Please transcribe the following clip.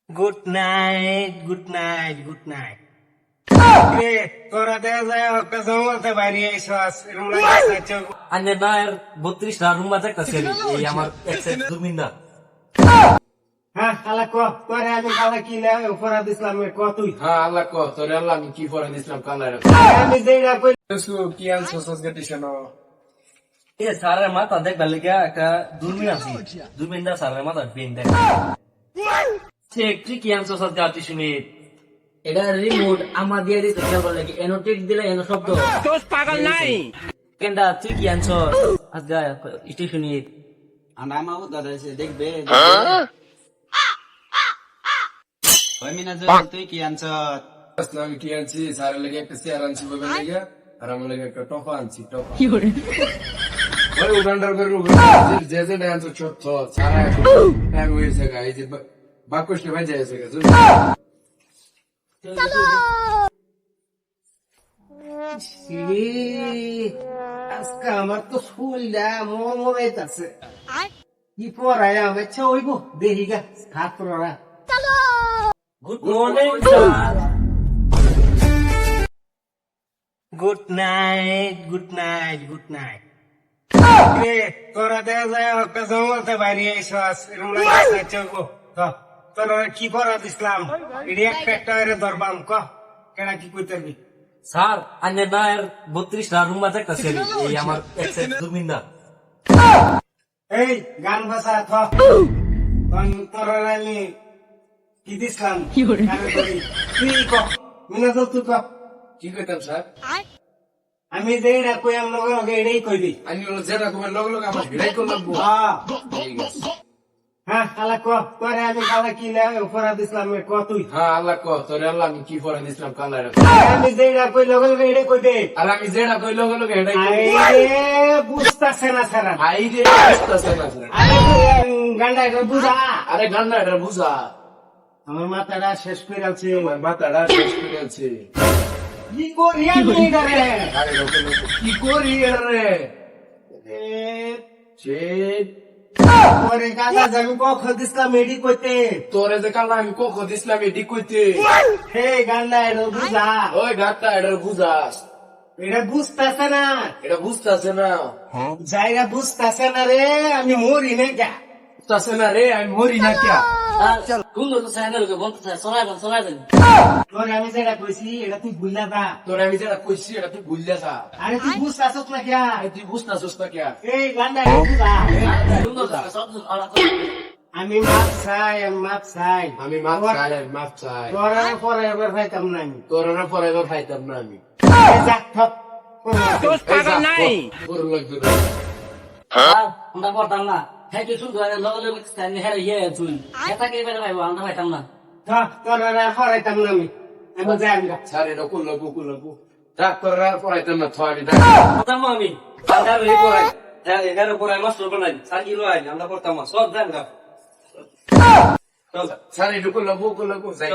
Good night, good night, good night. তোরা দেখা যায় একটা জঙ্গলতে বাইরে আইসস, এরকম লাগছে আন্যের না 32টা রুম বাজে একটা সেরি এই আমার এক্সেস দুর্মিন্দা। হ্যাঁ আল্লাহ ক তোরে আমি কালা কি ফরা দিছিলাম ক তুই হ্যাঁ আল্লাহ কো তোরে আল্লাহ আমি কি করে দিছিলাম কালারে আমি যেটা কই কি আনছো সসগেটিশন এ সারের মাথা দেখবার লেগে একটা দুর্মিন আছে, দুর্মিন্দা সারের মাথা পেন দেখ ঠিক কি আনছো সজ্জা শুনে এটা রিমোট আমার দিয়ে দিতে খেয়াল লাগে এনোটেক দিলে এনো শব্দ তোস পাগল নাই কেন্দা তুই কি আনছো আজকে স্টেশনে আমার দাদা এসে দেখবে ওই মিনা তুই কি আনছ আমি কি আনছি সারের লেগে একটা চেয়ার আনছি বইবে লেগে আর আমার লেগে একটা টপা আনছি টপা ওই উগান্ডার করে যে যে আনছো ছোট সারা টাইম হয়েছে গা এই যে বাকুশটা ভাই যাইছে গা আজকে আমার তো শরীরটা মরাইতেছে কি পড়ায় আমার ইচ্ছা হইব দেখি গা ছাত্ররা good morning sir. Good night, good night, good night. তোরা দেখা যায় একটা জঙ্গলতে বাইরে আইসস, এরকম লাগছে তোরা কি পড়া দিছিলাম এটি একটা একটা ধরবাম ক কেনা কি কইতে স্যার আন্যের না 32টা রুম বাজে একটা সেরি এই আমার এক্সেস দুর্মিন্দা। এই গান ভাষা তোরা আমি কি দিছিলাম তুই ক মিনা তো তুই ক কি কইতাম স্যার আমি যেটা কই আমি লগে লগে এটাই কইবি আমি হলো যেটা তোমার লগে লগে আমার ভিড়াই করলাম ঠিক আছে হ্যাঁ আল্লাহ ক তোরে আমি কালা কি পড়া দিছিলাম ক তুই হ্যাঁ আল্লাহ কো তোরে আল্লাহ আমি কি করে দিছিলাম কালারে আমি যেটা কই লগে লগে এটাই কই দে আর আমি যেটা কই লগে লগে এটাই আরে বুঝতাছে না সারা আই রে বুঝতাছে না স্যার গান্ডা এটা বুঝা আরে গান্ডা এটা বুঝা আমার মাথাটা শেষ করে আছে আমার মাথাটা শেষ করে আছে কি করি আমি এটারে আরে কি করি রে শেট তোরে কাকা আমি কখন দিছিলাম এডি কইতে তোরে যে কালা আমি কোকো দিছিলাম এডি কইতে হে গান্ডা এটা বুঝা ওই গাটটা এটা বুঝাস এটা বুঝতাছে না এটা বুঝতাছে না জায়গা বুঝতাছে না রে আমি মরি না গা বুঝতাছে না রে আমি মরি না কে কোন লোক সাইকেল বলতে চলাই দেন তোরে আমি যেটা কইছি এটা তুই ভুললা যা তোরে আমি যেটা কইছি এটা তুই ভুললে যা আরে তুই বুঝতাছস না কিয়া তুই বুঝতাছিস না কে এই গান্ডা এটা বুঝা কোন লোক সব আমি মাপ চাই আমি মাপ চাই আমি মাপ চাই আমি মাপ চাই তোরা পরে এবার খাইতাম না আমি তোরা না পরে এবার খাইতাম না আমি এই যা থপ তোর পাগল নাই তোর লাগবে না আমরা পড়তাম না হ্যাঁ তুই শুনতো লগে লগে হ্যাঁ ইয়ে তুই এটাকে এবারে ভাইবো আমরা ভাইতাম না তোরা পড়াইতাম না আমি আমি যাই আমি ছাড়ে না কুল লাগু রাখ তোরা আর পড়াইতাম না থ আমি পড়তাম আমি আধার রে পড়াই হ্যাঁ এখানে পড়াই মাস্টার বানাই সাকি লয় আমরা পড়তাম সব জান গা ছাড়ে কুল লাগু যাই